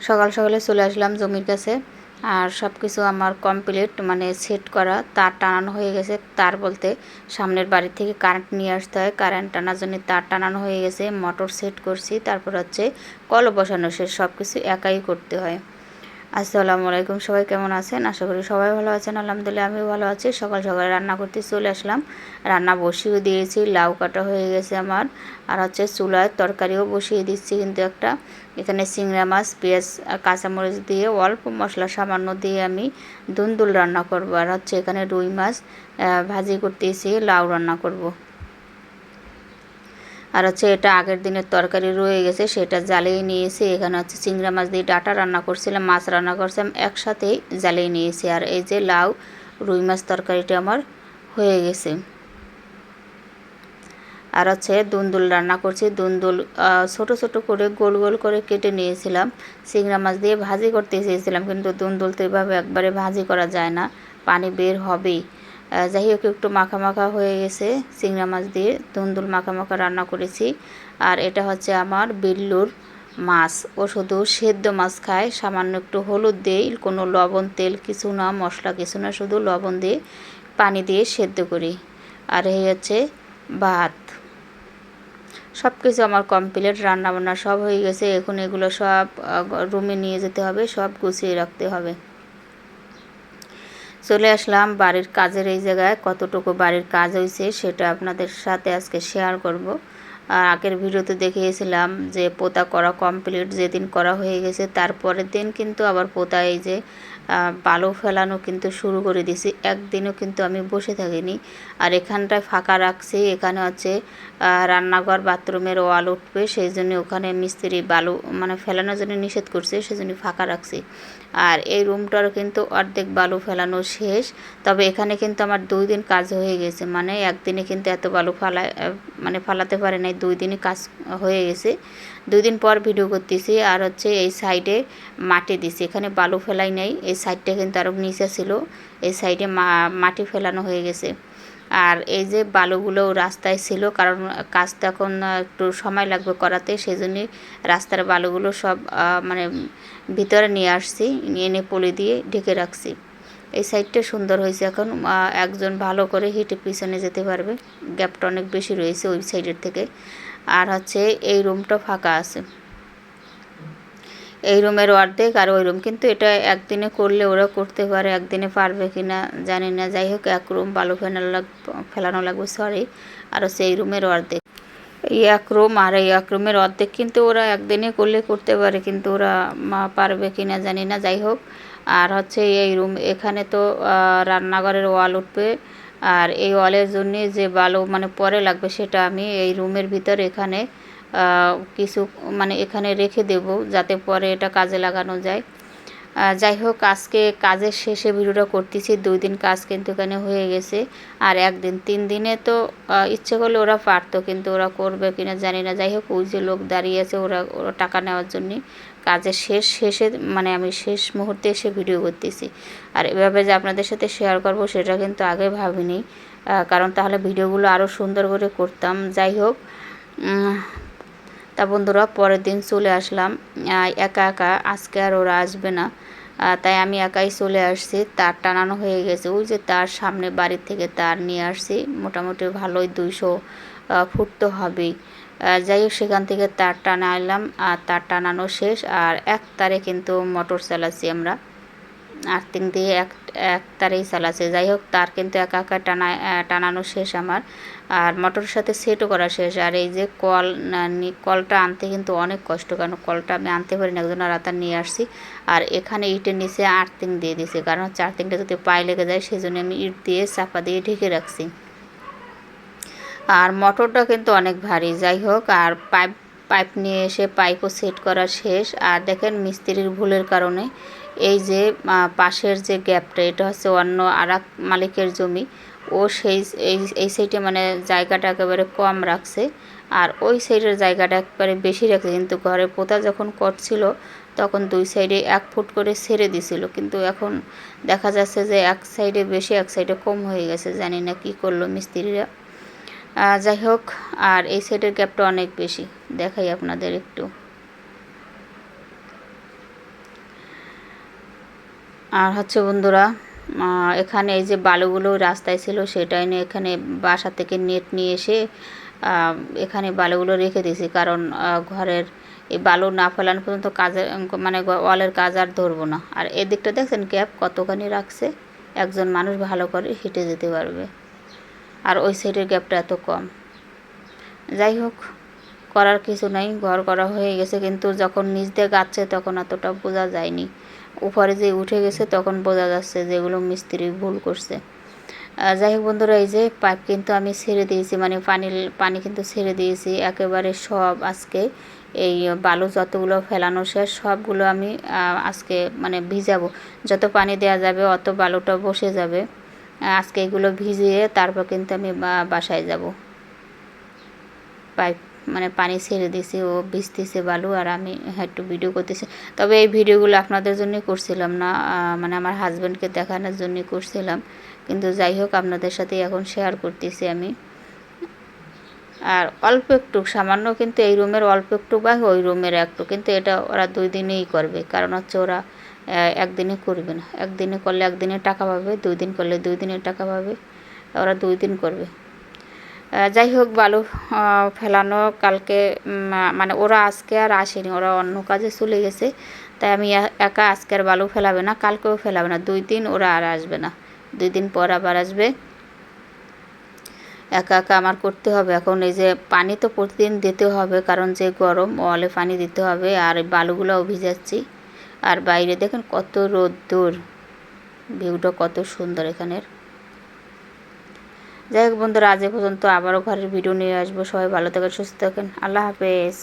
সকাল সকালে চলে আসলাম জমির কাছে। আর সব কিছু আমার কমপ্লিট, মানে সেট করা, তার টানানো হয়ে গেছে। তার বলতে সামনের বাড়ি থেকে কারেন্ট নিয়ে আসতে হয়, কারেন্ট টানার জন্য তার টানানো হয়ে গেছে, মোটর সেট করছি, তারপর হচ্ছে কল বসানো শেষ। সব কিছু একাই করতে হয়। আসসালামু আলাইকুম, সবাই কেমন আছেন? আশা করি সবাই ভালো আছেন। আলহামদুলিল্লাহ আমিও ভালো আছি। সকাল সকালে রান্না করতে চলে আসলাম। রান্না বসিয়ে দিয়েছি, লাউ কাটা হয়ে গেছে আমার। আর হচ্ছে চুলায় তরকারিও বসিয়ে দিচ্ছি কিন্তু একটা। এখানে চিংড়া মাছ, পেঁয়াজ, কাঁচামরিচ দিয়ে অল্প মশলা সামান্য দিয়ে আমি দুন্দুল রান্না করব। আর হচ্ছে এখানে রুই মাছ ভাজি করতেছি, লাউ রান্না করব। আর হচ্ছে এটা আগের দিনের তরকারি রয়ে গেছে, সেটা জ্বালিয়ে নিয়েছি। এখানে হচ্ছে চিংড়া মাছ দিয়ে ডাঁটা রান্না করছিলাম, মাছ রান্না করছিলাম, একসাথেই জ্বালিয়ে নিয়েছি। আর এই যে লাউ রুই মাছ তরকারিটা আমার হয়ে গেছে। আর হচ্ছে দুন্দুল রান্না করছি। দুন্দুল ছোট ছোট করে গোল গোল করে কেটে নিয়েছিলাম। চিংড়া মাছ দিয়ে ভাজি করতে চেয়েছিলাম, কিন্তু দুন্দুল তো এভাবে একবারে ভাজি করা যায় না, পানি বের হবেই। যাই হোক, একটু মাখা মাখা হয়ে গেছে। চিংড়া মাছ দিয়ে দুন্দুল মাখা মাখা রান্না করেছি। আর এটা হচ্ছে আমার বিল্লুর মাছ। ও শুধু সেদ্ধ মাছ খায়, সামান্য একটু হলুদ দিয়ে, কোনো লবণ তেল কিছু না, মশলা কিছু না, শুধু লবণ দিয়ে পানি দিয়ে সেদ্ধ করি। আর এই হচ্ছে ভাত। সব কিছু আমার কমপ্লিট, রান্নাবান্না সব হয়ে গেছে। এখন এগুলো সব রুমে নিয়ে যেতে হবে, সব গুছিয়ে রাখতে হবে। চলে আসলাম বাড়ির কাজের এই জায়গায়। কতটুকু বাড়ির কাজ হয়েছে সেটা আপনাদের সাথে আজকে শেয়ার করব। আর আগের ভিডিওতে দেখিয়েছিলাম যে পোতা করা কমপ্লিট, যেদিন করা হয়ে গেছে তারপরের দিন কিন্তু আবার পোতা এই যে বালু ফেলানো কিন্তু শুরু করে দিয়েছি। একদিনও কিন্তু আমি বসে থাকিনি। আর এখানটায় ফাঁকা রাখছি, এখানে হচ্ছে রান্নাঘর বাথরুমের ওয়াল উঠবে, সেই জন্য ওখানে মিস্ত্রি বালু মানে ফেলানোর জন্য নিষেধ করছে, সেই জন্য ফাঁকা রাখছি। আর এই রুমটারও কিন্তু অর্ধেক বালু ফেলানো শেষ। তবে এখানে কিন্তু আমার 2 দিন কাজ হয়ে গেছে, মানে একদিনে কিন্তু এত বালু ফালাতে পারে নাই, 2 দিনই কাজ হয়ে গেছে। 2 দিন পর ভিডিও করতেছি। আর হচ্ছে এই সাইডে মাটি দিছি, এখানে বালু ফেলাই নাই। এই সাইডটা কিন্তু আরও নিচে ছিল, এই সাইডে মাটি ফেলানো হয়ে গেছে। আর এই যে বালুগুলো রাস্তায় ছিল, কারণ কাজটা এখন একটু সময় লাগবে করাতে, সেই জন্যই রাস্তার বালুগুলো সব মানে ভিতরে নিয়ে আসছি, নিয়ে এনে পলি দিয়ে ঢেকে রাখছি। এই সাইডটা সুন্দর হয়েছে। এখন একজন ভালো করে হেঁটে পিছনে যেতে পারবে, গ্যাপটা অনেক বেশি রয়েছে ওই সাইডের থেকে। আর হচ্ছে এই রুমটা ফাঁকা আছে, এই রুমের অর্ধেক আর ওই রুম। কিন্তু এটা একদিনে করলে ওরা করতে পারে, একদিনে পারবে কি না জানি না। যাই হোক, এক রুম বালু ফেলানো লাগবে, সরি। আর হচ্ছে এই রুমের অর্ধেক, এই এক রুম আর এই এক রুমের অর্ধেক কিন্তু ওরা একদিনে করলে করতে পারে, কিন্তু ওরা পারবে কি না জানি না। যাই হোক, আর হচ্ছে এই রুম, এখানে তো রান্নাঘরের ওয়াল উঠবে। আর এই ওয়ালের জন্যে যে বালু মানে পরে লাগবে, সেটা আমি এই রুমের ভিতরে এখানে কিছু মানে এখানে রেখে দেব, যাতে পরে এটা কাজে লাগানো যায়। যাই হোক, আজকে কাজের শেষে ভিডিওটা করতেছি। 2 দিন কাজ কিন্তু এখানে হয়ে গেছে, আর একদিন, 3 দিনে তো ইচ্ছে করলে ওরা পারতো, কিন্তু ওরা করবে কিনা জানি না। যাই হোক, ওই যে লোক দাঁড়িয়ে আছে, ওরা টাকা নেওয়ার জন্যে। কাজের শেষে মানে আমি শেষ মুহূর্তে এসে ভিডিও করতেছি। আর এভাবে যে আপনাদের সাথে শেয়ার করব সেটা কিন্তু আগে ভাবিনি, কারণ তাহলে ভিডিওগুলো আরও সুন্দর করে করতাম। যাই হোক, তা বন্ধুরা, পরের দিন চলে আসলাম একা একা। আজকে আর ওরা আসবে না, তাই আমি একাই চলে আসছি। তার টানানো হয়ে গেছে, ওই যে তার সামনে বাড়ির থেকে তার নিয়ে আসছি, মোটামুটি ভালোই 200 ফুট তো হবেই। যাই হোক, সেখান থেকে তার টানা এলাম, আর তার টানানো শেষ। আর এক তারে কিন্তু মোটর চালাচ্ছি আমরা, আর্থিং দিয়ে এক তারেই চালাচ্ছে। যাই হোক, তার কিন্তু একা একা টানানো শেষ আমার, আর মোটরের সাথে সেটও করা শেষ। আর এই যে কলটা আনতে কিন্তু অনেক কষ্ট, কারণ কলটা আমি আনতে পারি না, একজন রাতার নিয়ে আসছি। আর এখানে ইটের নিচে আর্থিং দিয়ে দিয়েছি, কারণ হচ্ছে আর্থিংটা যদি পায়ে লেগে যায়, সেই জন্য আমি ইট দিয়ে চাপা দিয়ে ঢেকে রাখছি। আর মোটরটা কিন্তু অনেক ভারী। যাই হোক, আর পাইপ নিয়ে এসে পাইপও সেট করা শেষ। আর দেখেন, মিস্ত্রির ভুলের কারণে এই যে পাশের যে গ্যাপটা, এটা হচ্ছে অন্য আরেক মালিকের জমি, ও এই সাইডে মানে জায়গাটা একেবারে কম রাখছে, আর ওই সাইডের জায়গাটা একবারে বেশি রাখছে। কিন্তু ঘরে পোতা যখন করছিল, তখন 2 সাইডে 1 ফুট করে ছেড়ে দিছিল, কিন্তু এখন দেখা যাচ্ছে যে এক সাইডে বেশি, এক সাইডে কম হয়ে গেছে। জানি না কী করলো মিস্ত্রিরা। যাই হোক, আর এই সাইডের গ্যাপটা অনেক বেশি, দেখাই আপনাদের একটু। আর হচ্ছে বন্ধুরা, এখানে এই যে বালুগুলো রাস্তায় ছিল সেটাই নিয়ে এখানে বাসা থেকে নেট নিয়ে এসে এখানে বালুগুলো রেখে দিয়েছি, কারণ ঘরের এই বালু না ফেলানো পর্যন্ত কাজের মানে ওয়ালের কাজ আর ধরবো না। আর এদিকটা দেখছেন গ্যাপ কতখানি রাখছে, একজন মানুষ ভালো করে হেঁটে যেতে পারবে। আর ওই সাইডের গ্যাপটা এত কম। যাই হোক, করার কিছু নাই, ঘর করা হয়ে গেছে, কিন্তু যখন নিচ দিয়ে গাচ্ছে তখন অতটা বোঝা যায়নি। উপরে যে উঠে গেছে তখন বোঝা যাচ্ছে যেগুলো মিস্ত্রি ভুল করছে। যাই হোক বন্ধুরা, এই যে পাইপ কিন্তু আমি ছেড়ে দিয়েছি, মানে পানি কিন্তু ছেড়ে দিয়েছি একেবারে সব। আজকে এই বালু যতগুলো ফেলানো শেষ সবগুলো আমি আজকে মানে ভিজাবো। যত পানি দেওয়া যাবে অত বালুটা বসে যাবে। আজকে এগুলো ভিজিয়ে তারপর কিন্তু আমি বাসায় যাব। পাইপ মানে পানি ছেড়ে দিয়েছি, ও ভিজতেছে বালু, আর আমি একটু ভিডিও করতেছি। তবে এই ভিডিওগুলো আপনাদের জন্যই করছিলাম না, মানে আমার হাজব্যান্ডকে দেখানোর জন্যই করছিলাম। কিন্তু যাই হোক, আপনাদের সাথে এখন শেয়ার করতেছি আমি। আর অল্প একটু সামান্য, কিন্তু এই রুমের অল্প একটু বা ওই রুমের একটু, কিন্তু এটা ওরা 2 দিনেই করবে। কারণ হচ্ছে ওরা একদিনে করবে না। একদিনে করলে একদিনে টাকা পাবে, 2 দিন করলে 2 দিনের টাকা পাবে, ওরা 2 দিন করবে। যাই হোক, বালু ফেলানো কালকে মানে ওরা আজকে আর আসেনি, ওরা অন্য কাজে চলে গেছে। তাই আমি একা আজকে আর বালু ফেলাবে না, কালকেও ফেলাবে না। 2 দিন ওরা আর আসবে না, 2 দিন পর আবার আসবে। একা একা আমার করতে হবে। এখন এই যে পানি তো প্রতিদিন দিতে হবে, কারণ যে গরম, ওয়ালে পানি দিতে হবে। আর বালুগুলোও ভিজাচ্ছি। আর বাইরে দেখেন কত রোদ্দুর, ভিউটা কত সুন্দর এখানের। যাই হোক বন্ধুরা, আজ এ পর্যন্ত, আবারও ঘরের ভিডিও নিয়ে আসবো। সবাই ভালো থাকেন, সুস্থ থাকেন, আল্লাহ হাফেজ।